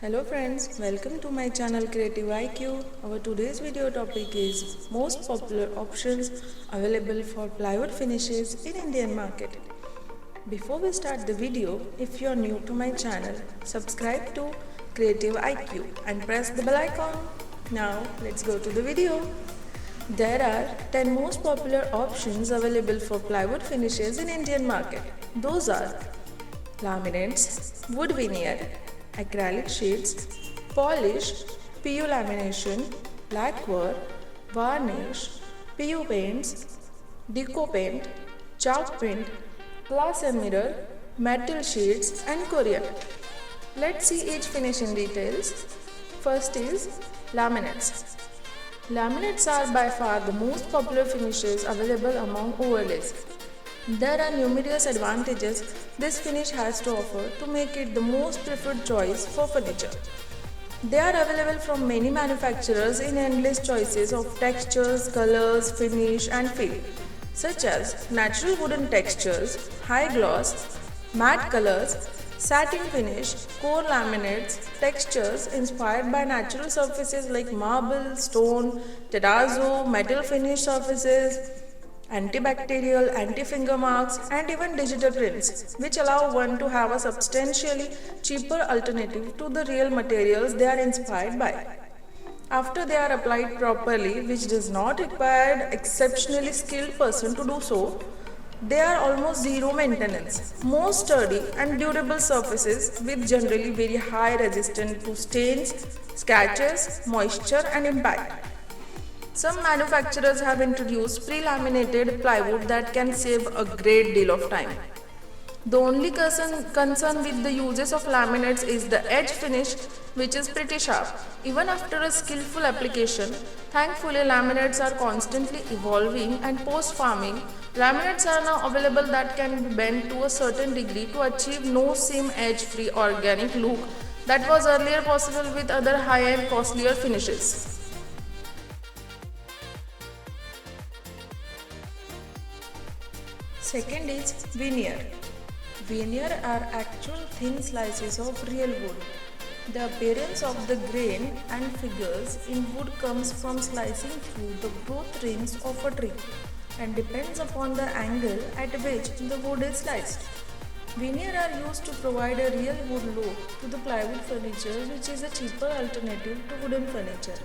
Hello friends, welcome to my channel Creative IQ. Our today's video topic is most popular options available for plywood finishes in Indian market. Before we start the video, if you are new to my channel, subscribe to Creative IQ and press the bell icon. Now let's go to the video. There are 10 most popular options available for plywood finishes in Indian market. Those are laminates, wood veneer, acrylic sheets, polish, PU lamination, lacquer, varnish, PU paints, Duco Paint, chalk paint, glass and mirror, metal sheets and Corian. Let's see each finish in details. First is laminates. Laminates are by far the most popular finishes available among overlays. There are numerous advantages this finish has to offer to make it the most preferred choice for furniture. They are available from many manufacturers in endless choices of textures, colors, finish and feel, such as natural wooden textures, high gloss, matte colors, satin finish, core laminates, textures inspired by natural surfaces like marble, stone, terrazzo, metal finish surfaces, antibacterial, anti-finger marks and even digital prints, which allow one to have a substantially cheaper alternative to the real materials they are inspired by. After they are applied properly, which does not require exceptionally skilled person to do so, they are almost zero maintenance, most sturdy and durable surfaces with generally very high resistance to stains, scratches, moisture and impact. Some manufacturers have introduced pre-laminated plywood that can save a great deal of time. The only concern with the uses of laminates is the edge finish, which is pretty sharp. Even after a skillful application, thankfully laminates are constantly evolving, and post-farming, laminates are now available that can be bent to a certain degree to achieve no seam edge-free organic look that was earlier possible with other high-end costlier finishes. Second is veneer. Veneer are actual thin slices of real wood. The appearance of the grain and figures in wood comes from slicing through the growth rings of a tree and depends upon the angle at which the wood is sliced. Veneer are used to provide a real wood look to the plywood furniture, which is a cheaper alternative to wooden furniture.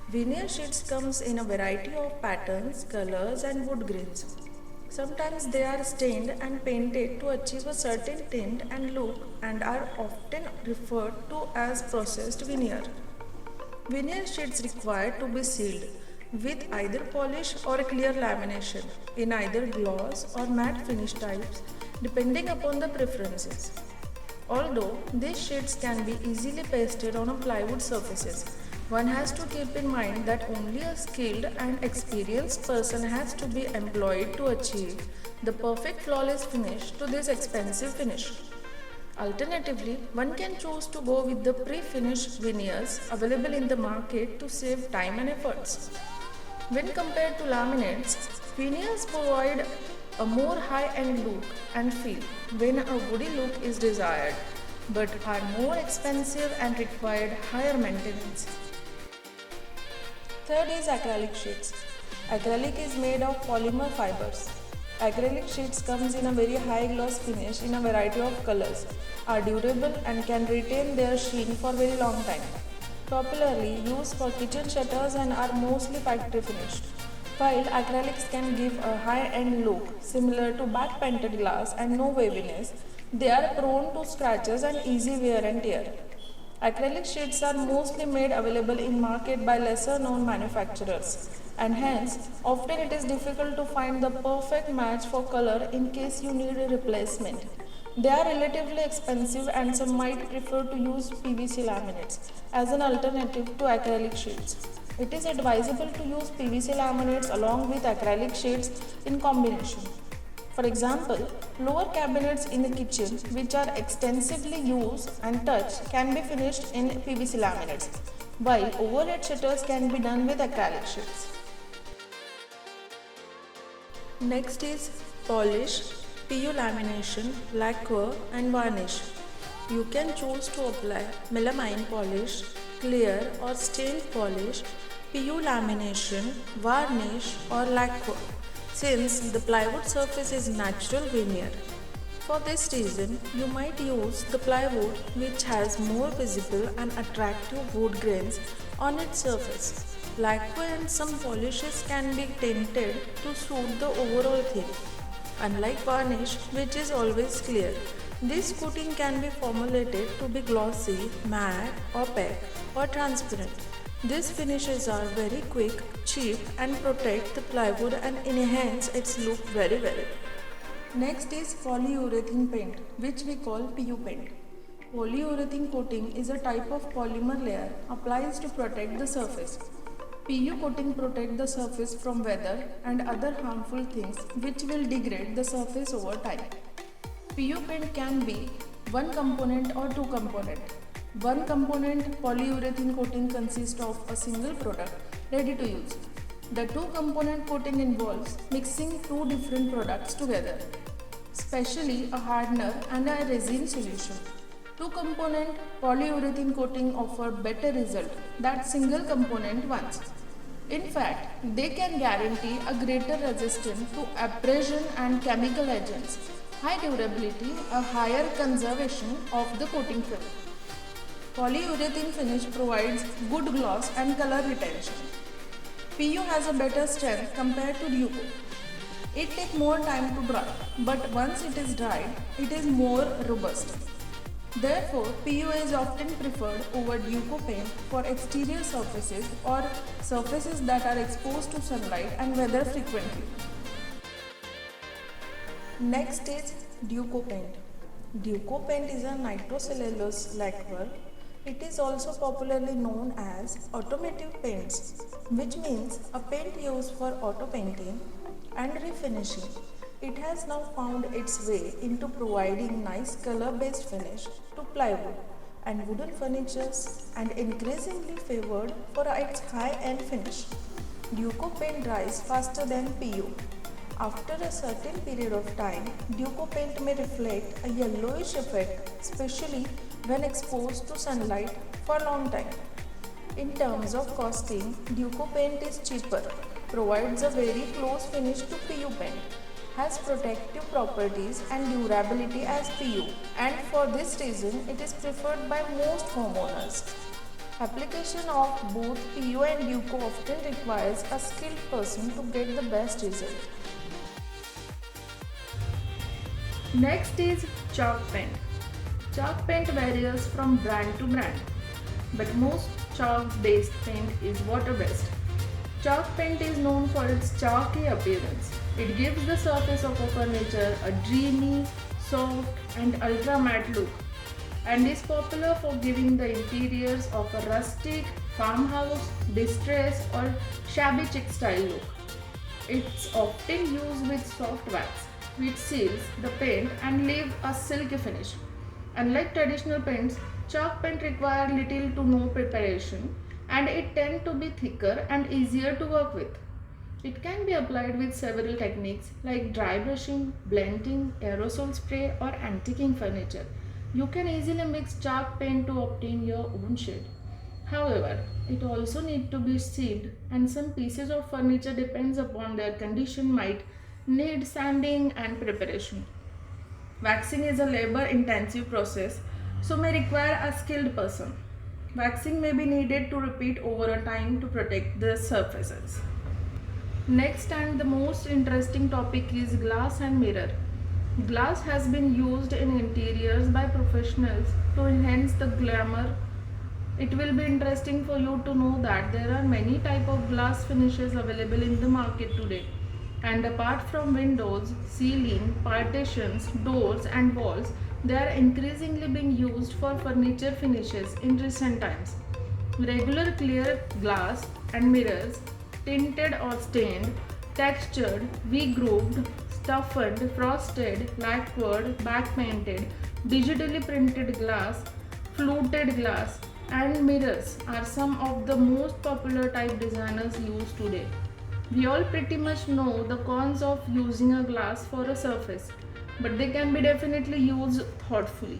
Veneer sheets comes in a variety of patterns, colors and wood grains. Sometimes they are stained and painted to achieve a certain tint and look and are often referred to as processed veneer. Veneer sheets require to be sealed with either polish or clear lamination in either gloss or matte finish types depending upon the preferences. Although these sheets can be easily pasted on a plywood surfaces, one has to keep in mind that only a skilled and experienced person has to be employed to achieve the perfect flawless finish to this expensive finish. Alternatively, one can choose to go with the pre-finished veneers available in the market to save time and efforts. When compared to laminates, veneers provide a more high-end look and feel when a woody look is desired, but are more expensive and require higher maintenance. Third is acrylic sheets. Acrylic is made of polymer fibers. Acrylic sheets comes in a very high gloss finish in a variety of colors, are durable and can retain their sheen for very long time. Popularly used for kitchen shutters and are mostly factory finished. While acrylics can give a high-end look similar to back painted glass and no waviness, they are prone to scratches and easy wear and tear. Acrylic sheets are mostly made available in market by lesser known manufacturers, and hence often it is difficult to find the perfect match for color in case you need a replacement. They are relatively expensive and some might prefer to use PVC laminates as an alternative to acrylic sheets. It is advisable to use PVC laminates along with acrylic sheets in combination. For example, lower cabinets in the kitchen, which are extensively used and touched, can be finished in PVC laminates, while overhead shutters can be done with acrylic sheets. Next is polish, PU lamination, lacquer and varnish. You can choose to apply melamine polish, clear or stained polish, PU lamination, varnish or lacquer, since the plywood surface is natural veneer. For this reason, you might use the plywood which has more visible and attractive wood grains on its surface. Lacquer and some polishes can be tinted to suit the overall theme. Unlike varnish, which is always clear, this coating can be formulated to be glossy, matte, opaque, or transparent. These finishes are very quick, cheap, and protect the plywood and enhance its look very well. Next is polyurethane paint, which we call PU paint. Polyurethane coating is a type of polymer layer applied to protect the surface. PU coating protects the surface from weather and other harmful things which will degrade the surface over time. PU paint can be one component or two component. One component polyurethane coating consists of a single product ready to use. The two component coating involves mixing two different products together, especially a hardener and a resin solution. Two component polyurethane coating offer better result than single component ones. In fact, they can guarantee a greater resistance to abrasion and chemical agents, high durability, a higher conservation of the coating film. Polyurethane finish provides good gloss and color retention. PU has a better strength compared to Duco. It takes more time to dry, but once it is dried, it is more robust. Therefore, PU is often preferred over Duco paint for exterior surfaces or surfaces that are exposed to sunlight and weather frequently. Next is Duco paint. Duco paint is a nitrocellulose lacquer. It is also popularly known as automotive paints, which means a paint used for auto painting and refinishing. It has now found its way into providing nice color-based finish to plywood and wooden furnitures and increasingly favored for its high-end finish. Duco paint dries faster than PU. After a certain period of time, Duco paint may reflect a yellowish effect, especially when exposed to sunlight for a long time. In terms of costing, Duco paint is cheaper, provides a very close finish to PU paint, has protective properties and durability as PU, and for this reason it is preferred by most homeowners. Application of both PU and Duco often requires a skilled person to get the best result. Next is chalk paint. Chalk paint varies from brand to brand, but most chalk-based paint is water-based. Chalk paint is known for its chalky appearance. It gives the surface of a furniture a dreamy, soft and ultra-matte look, and is popular for giving the interiors of a rustic, farmhouse, distress or shabby chic style look. It's often used with soft wax, which seals the paint and leaves a silky finish. Unlike traditional paints, chalk paint requires little to no preparation and it tends to be thicker and easier to work with. It can be applied with several techniques like dry brushing, blending, aerosol spray or antiquing furniture. You can easily mix chalk paint to obtain your own shade. However, it also needs to be sealed and some pieces of furniture depends upon their condition might need sanding and preparation. Waxing is a labor-intensive process, so may require a skilled person. Waxing may be needed to repeat over a time to protect the surfaces. Next and the most interesting topic is glass and mirror. Glass has been used in interiors by professionals to enhance the glamour. It will be interesting for you to know that there are many types of glass finishes available in the market today. And apart from windows, ceiling, partitions, doors and walls, they are increasingly being used for furniture finishes in recent times. Regular clear glass and mirrors, tinted or stained, textured, V-grooved, stuffed, frosted, lacquered, back painted, digitally printed glass, fluted glass and mirrors are some of the most popular type designers use today. We all pretty much know the cons of using a glass for a surface, but they can be definitely used thoughtfully.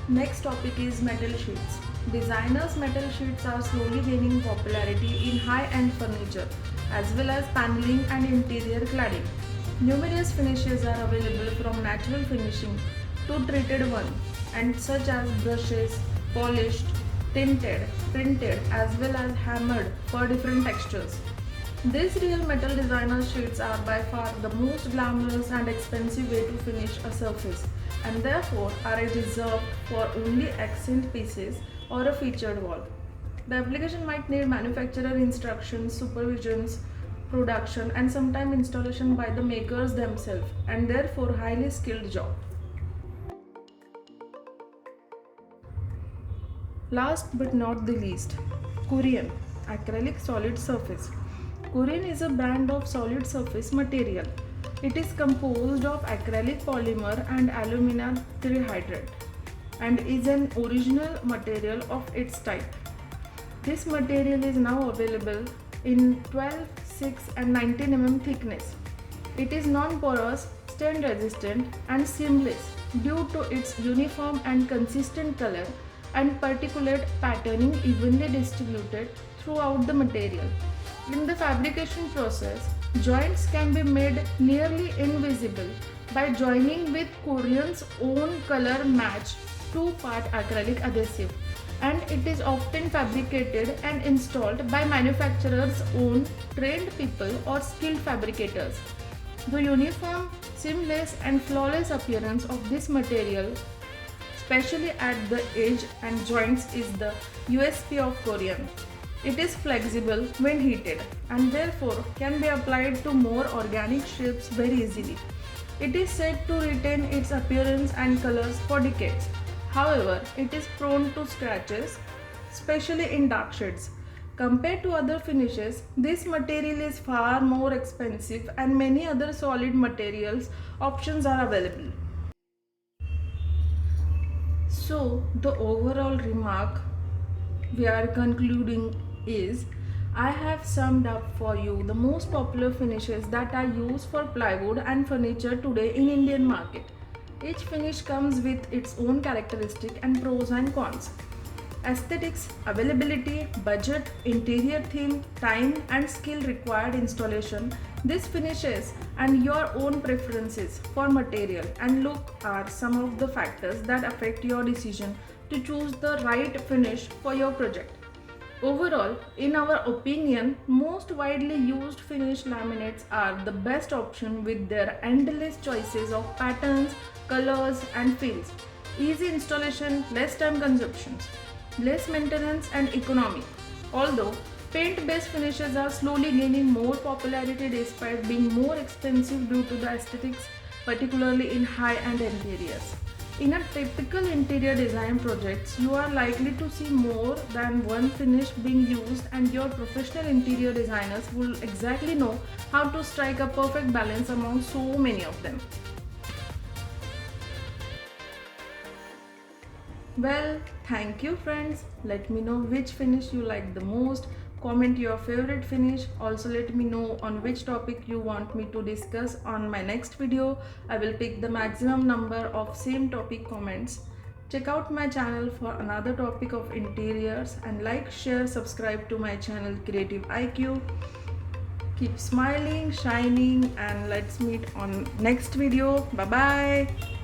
Next topic is metal sheets. Designers metal sheets are slowly gaining popularity in high-end furniture as well as paneling and interior cladding. Numerous finishes are available from natural finishing to treated one and such as brushes, polished, tinted, printed as well as hammered for different textures. These real metal designer sheets are by far the most glamorous and expensive way to finish a surface and therefore are reserved for only accent pieces or a featured wall. The application might need manufacturer instructions, supervisions, production and sometimes installation by the makers themselves and therefore highly skilled job. Last but not the least, Corian acrylic solid surface. Corian is a brand of solid surface material. It is composed of acrylic polymer and alumina trihydrate and is an original material of its type. This material is now available in 12, 6 and 19 mm thickness. It is non-porous, stain resistant and seamless due to its uniform and consistent color and particulate patterning evenly distributed throughout the material. In the fabrication process, joints can be made nearly invisible by joining with Corian's own color match 2-part acrylic adhesive, and it is often fabricated and installed by manufacturers' own trained people or skilled fabricators. The uniform, seamless and flawless appearance of this material, especially at the edge and joints, is the USP of Corian. It is flexible when heated and therefore can be applied to more organic shapes very easily. It is said to retain its appearance and colors for decades. However, it is prone to scratches, especially in dark shades. Compared to other finishes, this material is far more expensive and many other solid materials options are available. So, the overall remark we are concluding is, I have summed up for you the most popular finishes that are used for plywood and furniture today in Indian market. Each finish comes with its own characteristic and pros and cons. Aesthetics, availability, budget, interior theme, time and skill required installation. These finishes and your own preferences for material and look are some of the factors that affect your decision to choose the right finish for your project. Overall, in our opinion, most widely used finish laminates are the best option with their endless choices of patterns, colors and feels. Easy installation, less time consumptions, less maintenance and economy. Although paint-based finishes are slowly gaining more popularity despite being more expensive due to the aesthetics, particularly in high-end interiors. In a typical interior design projects, you are likely to see more than one finish being used and your professional interior designers will exactly know how to strike a perfect balance among so many of them. Well, thank you friends. Let me know which finish you like the most. Comment your favorite finish. Also let me know on which topic you want me to discuss on my next video. I will pick the maximum number of same topic comments. Check out my channel for another topic of interiors and like, share, subscribe to my channel Creative IQ. Keep smiling, shining and let's meet on next video. Bye bye.